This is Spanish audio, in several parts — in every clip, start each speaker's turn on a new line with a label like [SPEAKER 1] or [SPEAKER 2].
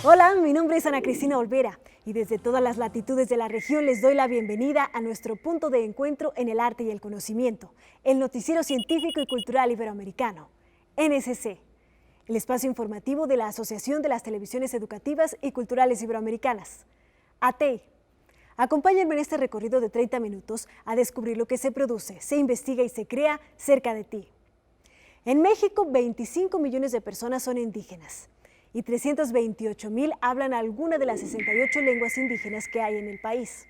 [SPEAKER 1] Hola, mi nombre es Ana Cristina Olvera y desde todas las latitudes de la región les doy la bienvenida a nuestro punto de encuentro en el arte y el conocimiento, el noticiero científico y cultural iberoamericano, NSC, el espacio informativo de la Asociación de las Televisiones Educativas y Culturales Iberoamericanas, ATEI. Acompáñenme en este recorrido de 30 minutos a descubrir lo que se produce, se investiga y se crea cerca de ti. En México, 25 millones de personas son indígenas y 328,000 hablan alguna de las 68 lenguas indígenas que hay en el país.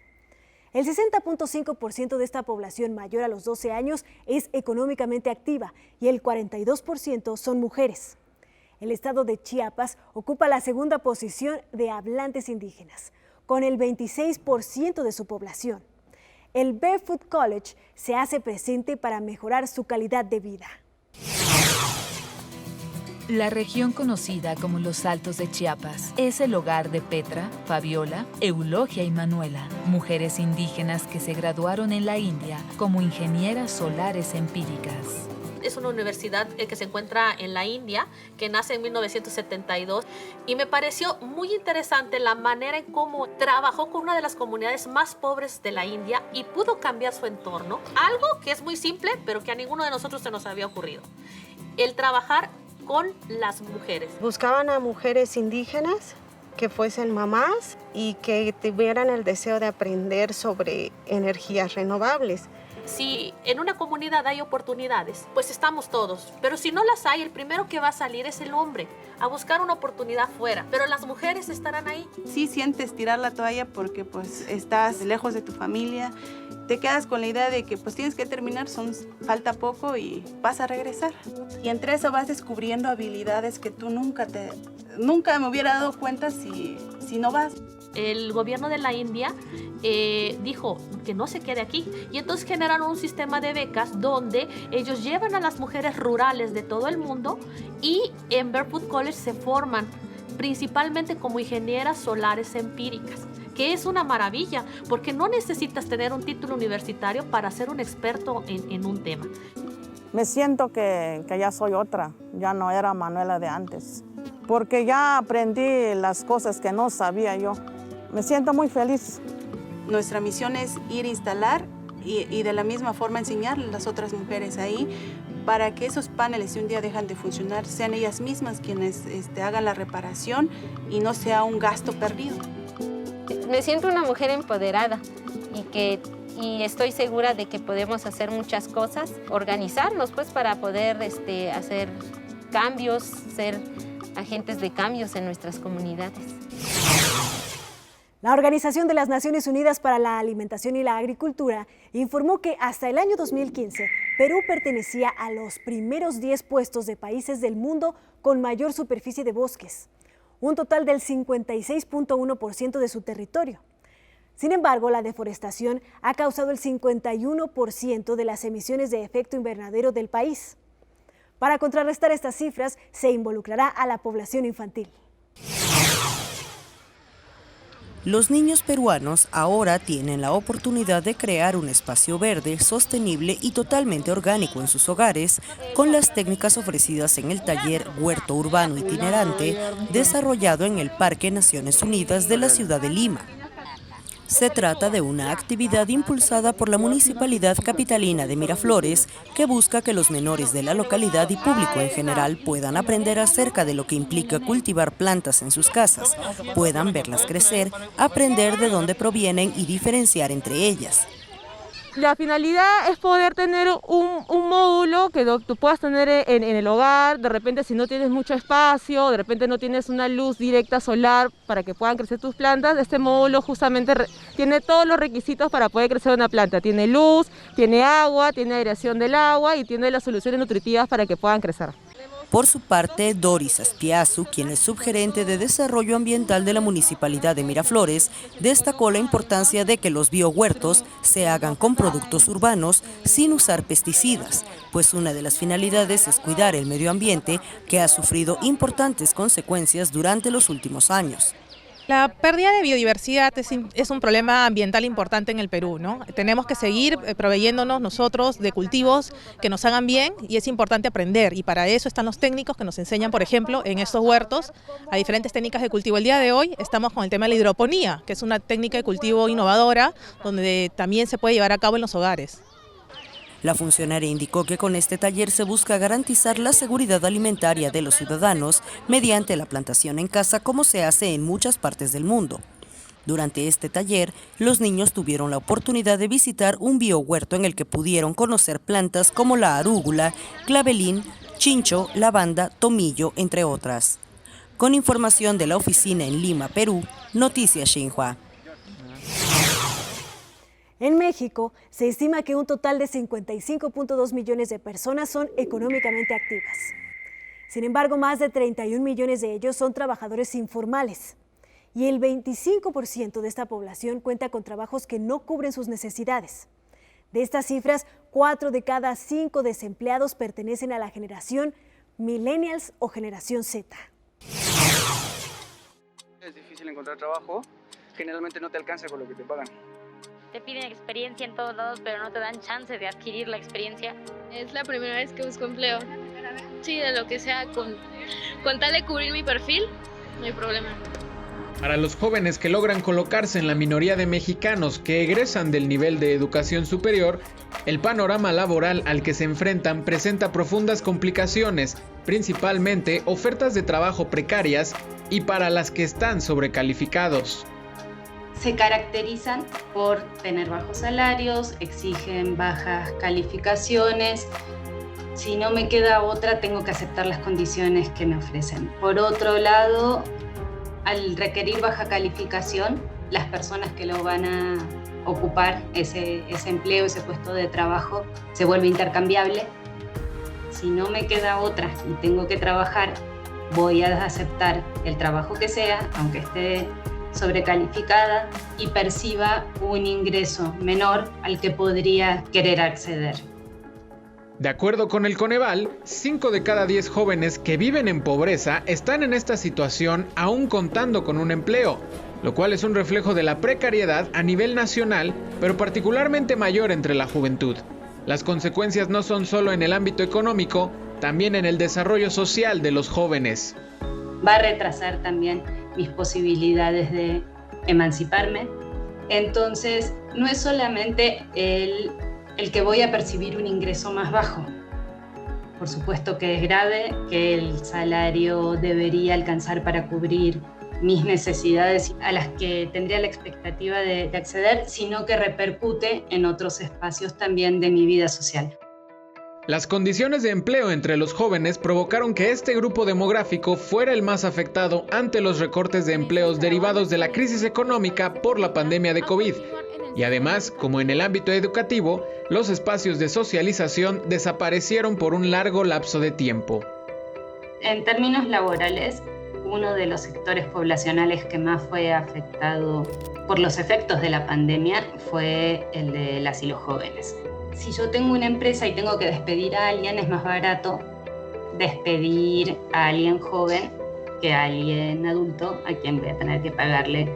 [SPEAKER 1] El 60.5% de esta población mayor a los 12 años es económicamente activa y el 42% son mujeres. El estado de Chiapas ocupa la segunda posición de hablantes indígenas, con el 26% de su población. El Barefoot College se hace presente para mejorar su calidad de vida.
[SPEAKER 2] La región conocida como los Altos de Chiapas es el hogar de Petra, Fabiola, Eulogia y Manuela, mujeres indígenas que se graduaron en la India como ingenieras solares empíricas.
[SPEAKER 3] Es una universidad que se encuentra en la India, que nace en 1972, y me pareció muy interesante la manera en cómo trabajó con una de las comunidades más pobres de la India y pudo cambiar su entorno. Algo que es muy simple, pero que a ninguno de nosotros se nos había ocurrido. El trabajar con las mujeres.
[SPEAKER 4] Buscaban a mujeres indígenas que fuesen mamás y que tuvieran el deseo de aprender sobre energías renovables.
[SPEAKER 3] Si en una comunidad hay oportunidades, pues estamos todos. Pero si no las hay, el primero que va a salir es el hombre, a buscar una oportunidad fuera. Pero las mujeres estarán ahí.
[SPEAKER 5] Sí sientes tirar la toalla porque pues estás lejos de tu familia. Te quedas con la idea de que pues tienes que terminar, falta poco y vas a regresar. Y entre eso vas descubriendo habilidades que tú nunca me hubiera dado cuenta si no vas.
[SPEAKER 3] El gobierno de la India dijo que no se quede aquí y entonces generaron un sistema de becas donde ellos llevan a las mujeres rurales de todo el mundo y en Barefoot College se forman principalmente como ingenieras solares empíricas, que es una maravilla porque no necesitas tener un título universitario para ser un experto en un tema.
[SPEAKER 6] Me siento que ya soy otra, ya no era Manuela de antes, porque ya aprendí las cosas que no sabía yo. Me siento muy feliz.
[SPEAKER 5] Nuestra misión es ir a instalar y de la misma forma enseñar a las otras mujeres ahí para que esos paneles, si un día dejan de funcionar, sean ellas mismas quienes hagan la reparación y no sea un gasto perdido.
[SPEAKER 7] Me siento una mujer empoderada y estoy segura de que podemos hacer muchas cosas, organizarnos pues para poder hacer cambios, ser agentes de cambios en nuestras comunidades.
[SPEAKER 1] La Organización de las Naciones Unidas para la Alimentación y la Agricultura informó que hasta el año 2015, Perú pertenecía a los primeros 10 puestos de países del mundo con mayor superficie de bosques, un total del 56.1% de su territorio. Sin embargo, la deforestación ha causado el 51% de las emisiones de efecto invernadero del país. Para contrarrestar estas cifras, se involucrará a la población infantil.
[SPEAKER 8] Los niños peruanos ahora tienen la oportunidad de crear un espacio verde, sostenible y totalmente orgánico en sus hogares con las técnicas ofrecidas en el taller Huerto Urbano Itinerante desarrollado en el Parque Naciones Unidas de la ciudad de Lima. Se trata de una actividad impulsada por la Municipalidad Capitalina de Miraflores que busca que los menores de la localidad y público en general puedan aprender acerca de lo que implica cultivar plantas en sus casas, puedan verlas crecer, aprender de dónde provienen y diferenciar entre ellas.
[SPEAKER 9] La finalidad es poder tener un módulo que tú puedas tener en el hogar, de repente si no tienes mucho espacio, de repente no tienes una luz directa solar para que puedan crecer tus plantas. Este módulo justamente tiene todos los requisitos para poder crecer una planta. Tiene luz, tiene agua, tiene aireación del agua y tiene las soluciones nutritivas para que puedan crecer.
[SPEAKER 8] Por su parte, Doris Aspiazu, quien es subgerente de Desarrollo Ambiental de la Municipalidad de Miraflores, destacó la importancia de que los biohuertos se hagan con productos urbanos sin usar pesticidas, pues una de las finalidades es cuidar el medio ambiente que ha sufrido importantes consecuencias durante los últimos años.
[SPEAKER 10] La pérdida de biodiversidad es un problema ambiental importante en el Perú, ¿no? Tenemos que seguir proveyéndonos nosotros de cultivos que nos hagan bien y es importante aprender, y para eso están los técnicos que nos enseñan, por ejemplo, en estos huertos a diferentes técnicas de cultivo. El día de hoy estamos con el tema de la hidroponía, que es una técnica de cultivo innovadora donde también se puede llevar a cabo en los hogares.
[SPEAKER 8] La funcionaria indicó que con este taller se busca garantizar la seguridad alimentaria de los ciudadanos mediante la plantación en casa, como se hace en muchas partes del mundo. Durante este taller, los niños tuvieron la oportunidad de visitar un biohuerto en el que pudieron conocer plantas como la arúgula, clavelín, chincho, lavanda, tomillo, entre otras. Con información de la oficina en Lima, Perú, Noticias Xinhua.
[SPEAKER 1] En México, se estima que un total de 55.2 millones de personas son económicamente activas. Sin embargo, más de 31 millones de ellos son trabajadores informales. Y el 25% de esta población cuenta con trabajos que no cubren sus necesidades. De estas cifras, 4 de cada 5 desempleados pertenecen a la generación Millennials o generación Z.
[SPEAKER 11] Es difícil encontrar trabajo, generalmente no te alcanza con lo que te pagan.
[SPEAKER 12] Te piden experiencia en todos lados, pero no te dan chance de adquirir la experiencia.
[SPEAKER 13] Es la primera vez que busco empleo. Sí, de lo que sea, con tal de cubrir mi perfil, no hay problema.
[SPEAKER 14] Para los jóvenes que logran colocarse en la minoría de mexicanos que egresan del nivel de educación superior, el panorama laboral al que se enfrentan presenta profundas complicaciones, principalmente ofertas de trabajo precarias y para las que están sobrecalificados.
[SPEAKER 15] Se caracterizan por tener bajos salarios, exigen bajas calificaciones. Si no me queda otra, tengo que aceptar las condiciones que me ofrecen. Por otro lado, al requerir baja calificación, las personas que lo van a ocupar, ese empleo, ese puesto de trabajo, se vuelve intercambiable. Si no me queda otra y tengo que trabajar, voy a aceptar el trabajo que sea, aunque esté sobrecalificada, y perciba un ingreso menor al que podría querer acceder.
[SPEAKER 14] De acuerdo con el Coneval, 5 de cada 10 jóvenes que viven en pobreza están en esta situación aún contando con un empleo, lo cual es un reflejo de la precariedad a nivel nacional, pero particularmente mayor entre la juventud. Las consecuencias no son solo en el ámbito económico, también en el desarrollo social de los jóvenes.
[SPEAKER 15] Va a retrasar también mis posibilidades de emanciparme. Entonces, no es solamente el que voy a percibir un ingreso más bajo. Por supuesto que es grave, que el salario debería alcanzar para cubrir mis necesidades a las que tendría la expectativa de acceder, sino que repercute en otros espacios también de mi vida social.
[SPEAKER 14] Las condiciones de empleo entre los jóvenes provocaron que este grupo demográfico fuera el más afectado ante los recortes de empleos derivados de la crisis económica por la pandemia de COVID. Y además, como en el ámbito educativo, los espacios de socialización desaparecieron por un largo lapso de tiempo.
[SPEAKER 15] En términos laborales, uno de los sectores poblacionales que más fue afectado por los efectos de la pandemia fue el de las y los jóvenes. Si yo tengo una empresa y tengo que despedir a alguien, es más barato despedir a alguien joven que a alguien adulto, a quien voy a tener que pagarle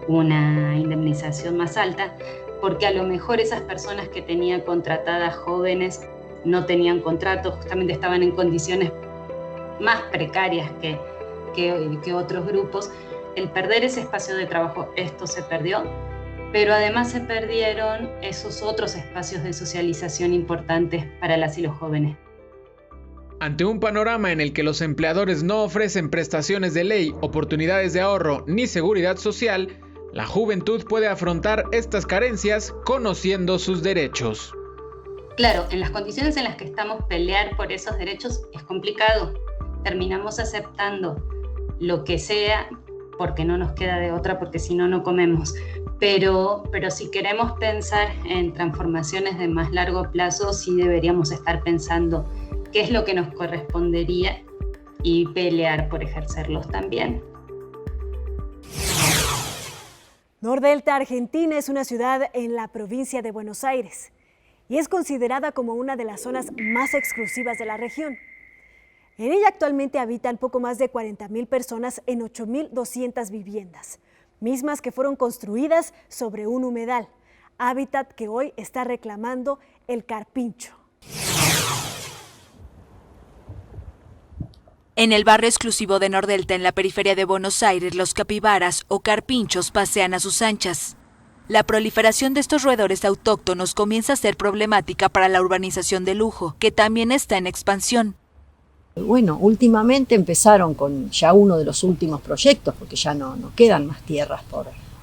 [SPEAKER 15] una indemnización más alta, porque a lo mejor esas personas que tenía contratadas jóvenes no tenían contrato, justamente estaban en condiciones más precarias que otros grupos. El perder ese espacio de trabajo, esto se perdió, pero además se perdieron esos otros espacios de socialización importantes para las y los jóvenes.
[SPEAKER 14] Ante un panorama en el que los empleadores no ofrecen prestaciones de ley, oportunidades de ahorro ni seguridad social, la juventud puede afrontar estas carencias conociendo sus derechos.
[SPEAKER 15] Claro, en las condiciones en las que estamos, pelear por esos derechos es complicado. Terminamos aceptando lo que sea porque no nos queda de otra, porque si no, no comemos. Pero si queremos pensar en transformaciones de más largo plazo, sí deberíamos estar pensando qué es lo que nos correspondería y pelear por ejercerlos también.
[SPEAKER 1] Nordelta, Argentina, es una ciudad en la provincia de Buenos Aires y es considerada como una de las zonas más exclusivas de la región. En ella actualmente habitan poco más de 40.000 personas en 8.200 viviendas, mismas que fueron construidas sobre un humedal, hábitat que hoy está reclamando el carpincho.
[SPEAKER 16] En el barrio exclusivo de Nordelta, en la periferia de Buenos Aires, los capibaras o carpinchos pasean a sus anchas. La proliferación de estos roedores autóctonos comienza a ser problemática para la urbanización de lujo, que también está en expansión.
[SPEAKER 17] Bueno, últimamente empezaron con ya uno de los últimos proyectos, porque ya no quedan más tierras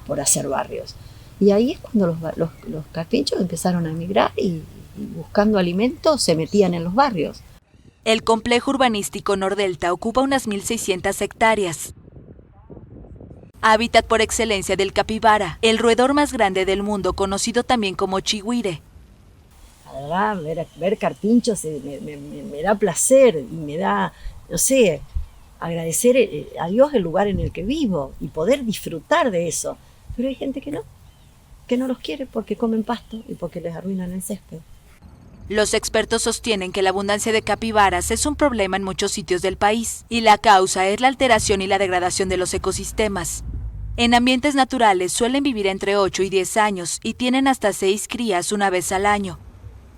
[SPEAKER 17] por hacer barrios. Y ahí es cuando los carpinchos empezaron a emigrar y buscando alimento se metían en los barrios.
[SPEAKER 16] El complejo urbanístico Nordelta ocupa unas 1.600 hectáreas. Hábitat por excelencia del capibara, el roedor más grande del mundo, conocido también como chigüire.
[SPEAKER 17] Ver carpinchos me da placer y me da, no sé, agradecer a Dios el lugar en el que vivo y poder disfrutar de eso. Pero hay gente que no los quiere porque comen pasto y porque les arruinan el césped.
[SPEAKER 16] Los expertos sostienen que la abundancia de capibaras es un problema en muchos sitios del país y la causa es la alteración y la degradación de los ecosistemas. En ambientes naturales suelen vivir entre 8 y 10 años y tienen hasta 6 crías una vez al año.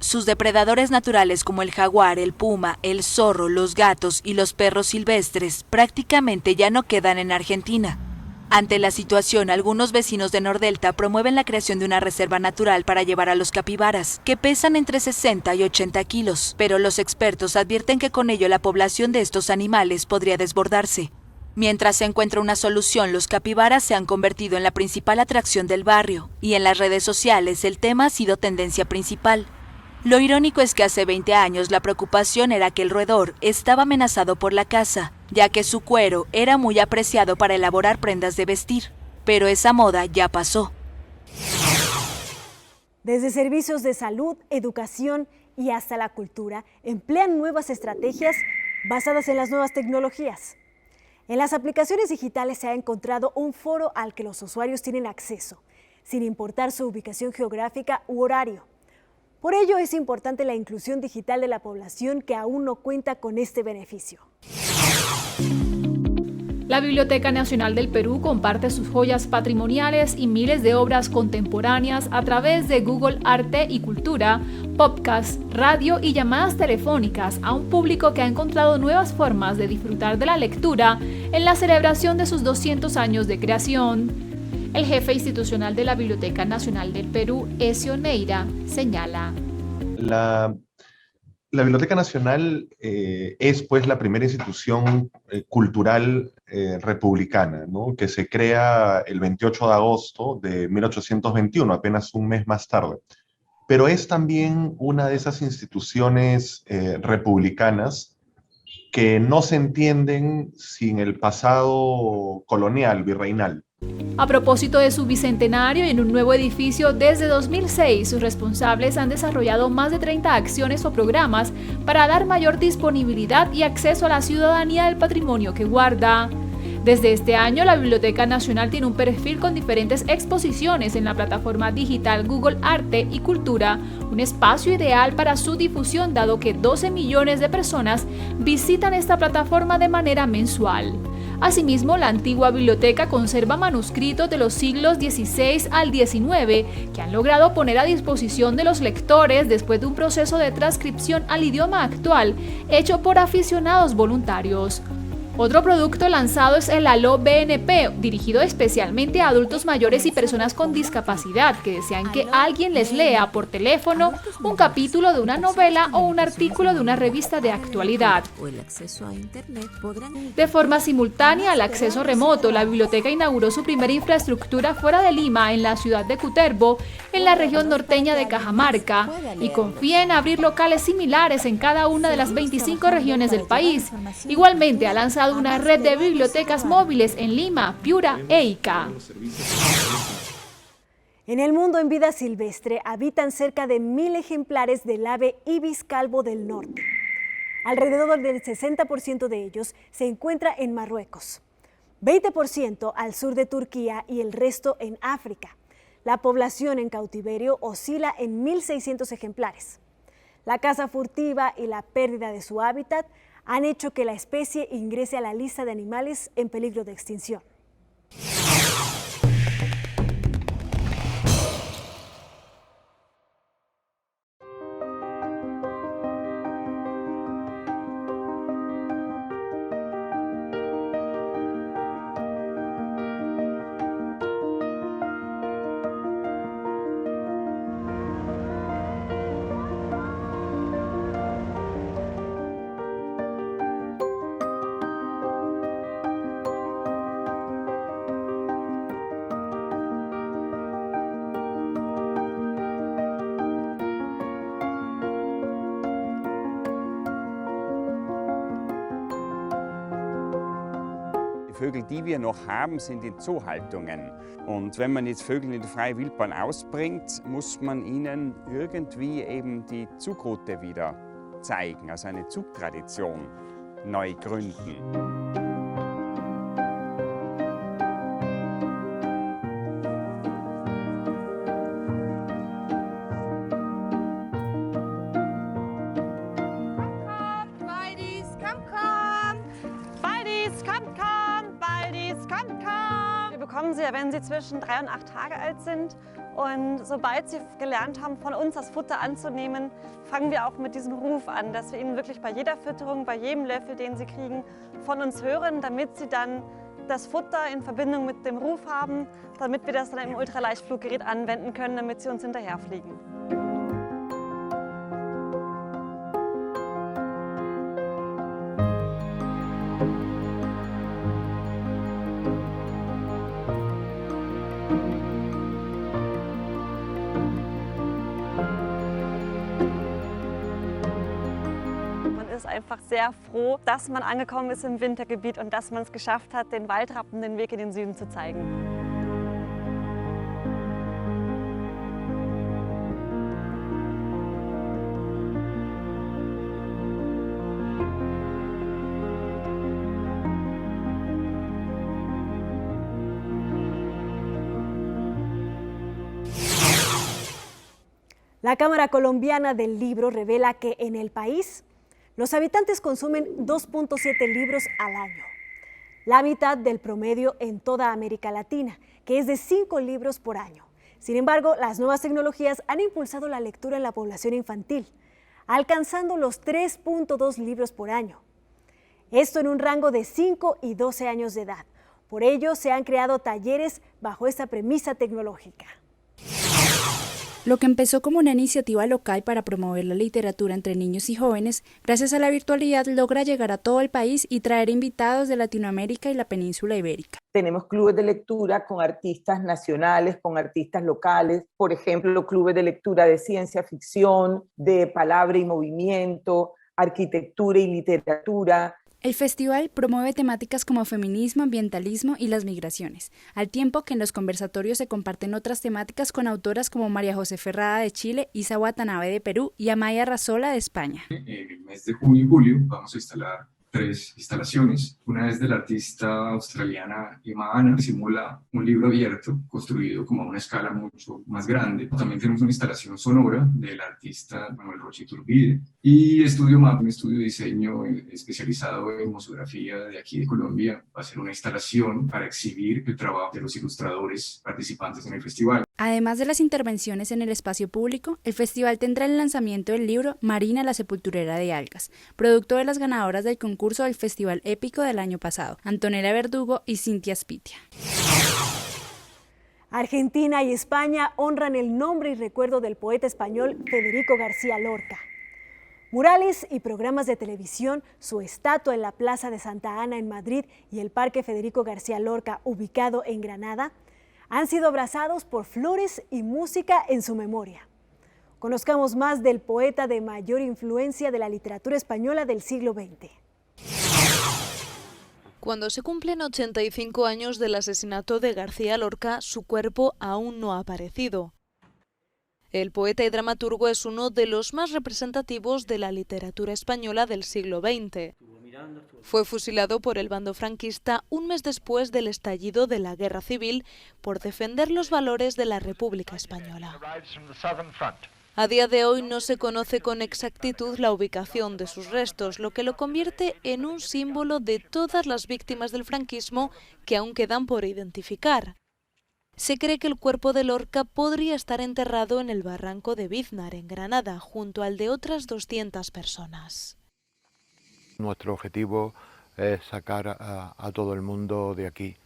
[SPEAKER 16] Sus depredadores naturales como el jaguar, el puma, el zorro, los gatos y los perros silvestres prácticamente ya no quedan en Argentina. Ante la situación, algunos vecinos de Nordelta promueven la creación de una reserva natural para llevar a los capibaras, que pesan entre 60 y 80 kilos, pero los expertos advierten que con ello la población de estos animales podría desbordarse. Mientras se encuentra una solución, los capibaras se han convertido en la principal atracción del barrio, y en las redes sociales el tema ha sido tendencia principal. Lo irónico es que hace 20 años la preocupación era que el roedor estaba amenazado por la caza, ya que su cuero era muy apreciado para elaborar prendas de vestir, pero esa moda ya pasó.
[SPEAKER 1] Desde servicios de salud, educación y hasta la cultura, emplean nuevas estrategias basadas en las nuevas tecnologías. En las aplicaciones digitales se ha encontrado un foro al que los usuarios tienen acceso, sin importar su ubicación geográfica u horario. Por ello es importante la inclusión digital de la población que aún no cuenta con este beneficio.
[SPEAKER 18] La Biblioteca Nacional del Perú comparte sus joyas patrimoniales y miles de obras contemporáneas a través de Google Arte y Cultura, podcast, radio y llamadas telefónicas a un público que ha encontrado nuevas formas de disfrutar de la lectura en la celebración de sus 200 años de creación. El jefe institucional de la Biblioteca Nacional del Perú, Ezio Neira, señala.
[SPEAKER 19] La Biblioteca Nacional es pues la primera institución cultural republicana, ¿no? Que se crea el 28 de agosto de 1821, apenas un mes más tarde. Pero es también una de esas instituciones republicanas que no se entienden sin el pasado colonial, virreinal.
[SPEAKER 18] A propósito de su bicentenario y en un nuevo edificio desde 2006, sus responsables han desarrollado más de 30 acciones o programas para dar mayor disponibilidad y acceso a la ciudadanía del patrimonio que guarda. Desde este año, la Biblioteca Nacional tiene un perfil con diferentes exposiciones en la plataforma digital Google Arte y Cultura, un espacio ideal para su difusión dado que 12 millones de personas visitan esta plataforma de manera mensual. Asimismo, la antigua biblioteca conserva manuscritos de los siglos XVI al XIX que han logrado poner a disposición de los lectores después de un proceso de transcripción al idioma actual hecho por aficionados voluntarios. Otro producto lanzado es el Aló BNP, dirigido especialmente a adultos mayores y personas con discapacidad que desean que alguien les lea por teléfono un capítulo de una novela o un artículo de una revista de actualidad. De forma simultánea al acceso remoto, la biblioteca inauguró su primera infraestructura fuera de Lima, en la ciudad de Cutervo, en la región norteña de Cajamarca, y confía en abrir locales similares en cada una de las 25 regiones del país. Igualmente ha lanzado una red de bibliotecas móviles en Lima, Piura e Ica.
[SPEAKER 1] En el mundo en vida silvestre habitan cerca de 1.000 ejemplares del ave ibis calvo del norte. Alrededor del 60% de ellos se encuentra en Marruecos, 20% al sur de Turquía y el resto en África. La población en cautiverio oscila en 1.600 ejemplares. La caza furtiva y la pérdida de su hábitat han hecho que la especie ingrese a la lista de animales en peligro de extinción.
[SPEAKER 20] Vögel, die wir noch haben, sind in Zoohaltungen. Und wenn man jetzt Vögel in die freie Wildbahn ausbringt, muss man ihnen irgendwie eben die Zugroute wieder zeigen, also eine Zugtradition neu gründen.
[SPEAKER 21] Wir bekommen sie ja, wenn sie zwischen 3 und 8 Tage alt sind. Und sobald sie gelernt haben, von uns das Futter anzunehmen, fangen wir auch mit diesem Ruf an, dass wir ihnen wirklich bei jeder Fütterung, bei jedem Löffel, den sie kriegen, von uns hören, damit sie dann das Futter in Verbindung mit dem Ruf haben, damit wir das dann im Ultraleichtfluggerät anwenden können, damit sie uns hinterherfliegen. Ist einfach sehr froh, dass man angekommen ist im Wintergebiet und dass man es geschafft hat, den Waldrappen den Weg in den Süden zu zeigen.
[SPEAKER 1] La Cámara Colombiana del Libro revela que en el país los habitantes consumen 2.7 libros al año, la mitad del promedio en toda América Latina, que es de 5 libros por año. Sin embargo, las nuevas tecnologías han impulsado la lectura en la población infantil, alcanzando los 3.2 libros por año. Esto en un rango de 5 y 12 años de edad. Por ello, se han creado talleres bajo esta premisa tecnológica.
[SPEAKER 22] Lo que empezó como una iniciativa local para promover la literatura entre niños y jóvenes, gracias a la virtualidad logra llegar a todo el país y traer invitados de Latinoamérica y la península ibérica.
[SPEAKER 23] Tenemos clubes de lectura con artistas nacionales, con artistas locales, por ejemplo, clubes de lectura de ciencia ficción, de palabra y movimiento, arquitectura y literatura.
[SPEAKER 22] El festival promueve temáticas como feminismo, ambientalismo y las migraciones, al tiempo que en los conversatorios se comparten otras temáticas con autoras como María José Ferrada de Chile, Isa Watanabe de Perú y Amaya Razola de España.
[SPEAKER 24] En el mes de junio y julio vamos a instalar 3 instalaciones. Una es de la artista australiana Emma Anna, que simula un libro abierto construido como a una escala mucho más grande. También tenemos una instalación sonora del artista Manuel Rocha Iturbide y Estudio Map, un estudio de diseño especializado en museografía de aquí de Colombia. Va a ser una instalación para exhibir el trabajo de los ilustradores participantes en el festival.
[SPEAKER 22] Además de las intervenciones en el espacio público, el festival tendrá el lanzamiento del libro Marina la sepulturera de algas, producto de las ganadoras del concurso del Festival Épico del año pasado, Antonella Verdugo y Cintia Spitia.
[SPEAKER 1] Argentina y España honran el nombre y recuerdo del poeta español Federico García Lorca. Murales y programas de televisión, su estatua en la Plaza de Santa Ana en Madrid y el Parque Federico García Lorca, ubicado en Granada, han sido abrazados por flores y música en su memoria. Conozcamos más del poeta de mayor influencia de la literatura española del siglo XX.
[SPEAKER 25] Cuando se cumplen 85 años del asesinato de García Lorca, su cuerpo aún no ha aparecido. El poeta y dramaturgo es uno de los más representativos de la literatura española del siglo XX. Fue fusilado por el bando franquista un mes después del estallido de la Guerra Civil por defender los valores de la República Española. A día de hoy no se conoce con exactitud la ubicación de sus restos, lo que lo convierte en un símbolo de todas las víctimas del franquismo que aún quedan por identificar. Se cree que el cuerpo de Lorca podría estar enterrado en el barranco de Biznar, en Granada, junto al de otras 200 personas.
[SPEAKER 26] Nuestro objetivo es sacar a todo el mundo de aquí.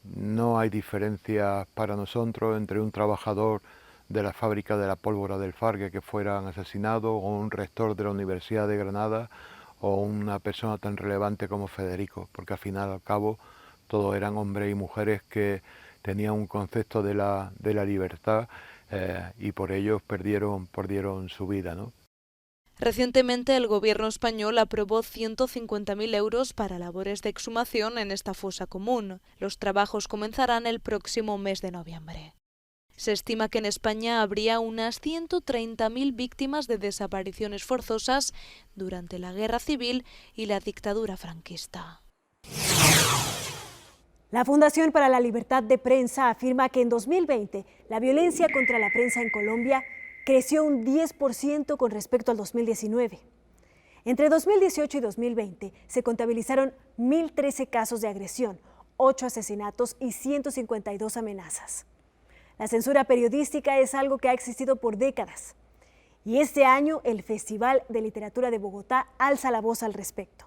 [SPEAKER 26] No hay diferencia para nosotros entre un trabajador de la fábrica de la pólvora del Fargue que fueran asesinados, o un rector de la Universidad de Granada, o una persona tan relevante como Federico, porque al final y al cabo todos eran hombres y mujeres que tenían un concepto de la libertad y por ello perdieron su vida, ¿no?
[SPEAKER 25] Recientemente el gobierno español aprobó 150.000 euros para labores de exhumación en esta fosa común. Los trabajos comenzarán el próximo mes de noviembre. Se estima que en España habría unas 130.000 víctimas de desapariciones forzosas durante la Guerra Civil y la dictadura franquista.
[SPEAKER 1] La Fundación para la Libertad de Prensa afirma que en 2020 la violencia contra la prensa en Colombia creció un 10% con respecto al 2019. Entre 2018 y 2020 se contabilizaron 1.013 casos de agresión, 8 asesinatos y 152 amenazas. La censura periodística es algo que ha existido por décadas. Y este año el Festival de Literatura de Bogotá alza la voz al respecto.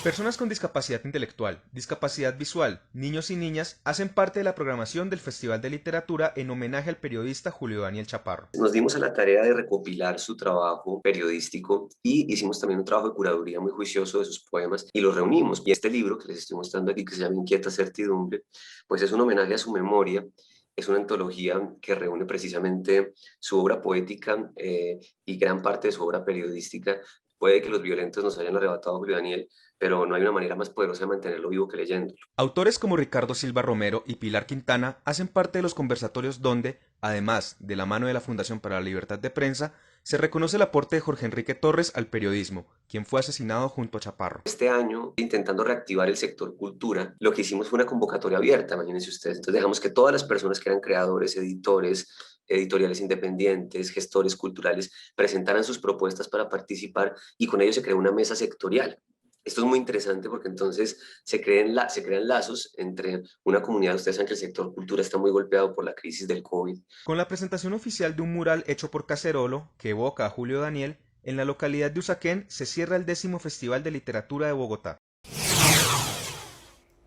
[SPEAKER 2] Personas con discapacidad intelectual, discapacidad visual, niños y niñas hacen parte de la programación del Festival de Literatura en homenaje al periodista Julio Daniel Chaparro.
[SPEAKER 3] Nos dimos a la tarea de recopilar su trabajo periodístico y hicimos también un trabajo de curaduría muy juicioso de sus poemas y los reunimos. Y este libro que les estoy mostrando aquí, que se llama Inquieta Certidumbre, pues es un homenaje a su memoria. Es una antología que reúne precisamente su obra poética y gran parte de su obra periodística. Puede que los violentos nos hayan arrebatado a Julio Daniel, pero no hay una manera más poderosa de mantenerlo vivo que leyéndolo.
[SPEAKER 2] Autores como Ricardo Silva Romero y Pilar Quintana hacen parte de los conversatorios donde, además de la mano de la Fundación para la Libertad de Prensa, se reconoce el aporte de Jorge Enrique Torres al periodismo, quien fue asesinado junto a Chaparro.
[SPEAKER 3] Este año, intentando reactivar el sector cultura, lo que hicimos fue una convocatoria abierta, imagínense ustedes. Entonces dejamos que todas las personas que eran creadores, editores, editoriales independientes, gestores culturales, presentaran sus propuestas para participar y con ello se creó una mesa sectorial. Esto es muy interesante porque entonces se crean lazos entre una comunidad. Ustedes saben que el sector cultura está muy golpeado por la crisis del COVID.
[SPEAKER 2] Con la presentación oficial de un mural hecho por Cacerolo, que evoca a Julio Daniel, en la localidad de Usaquén se cierra el 10º Festival de Literatura de Bogotá.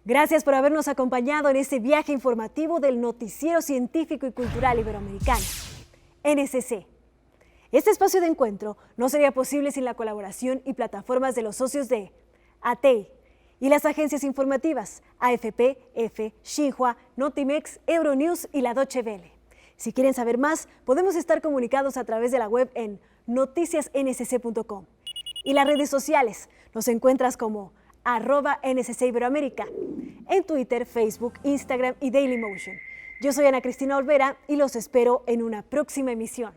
[SPEAKER 1] Gracias por habernos acompañado en este viaje informativo del Noticiero Científico y Cultural Iberoamericano, NSC. Este espacio de encuentro no sería posible sin la colaboración y plataformas de los socios de ATEI y las agencias informativas AFP, EFE, Xinhua, Notimex, Euronews y la Deutsche Welle. Si quieren saber más, podemos estar comunicados a través de la web en noticiasnsc.com. Y las redes sociales, nos encuentras como @NSC Iberoamérica, en Twitter, Facebook, Instagram y Dailymotion. Yo soy Ana Cristina Olvera y los espero en una próxima emisión.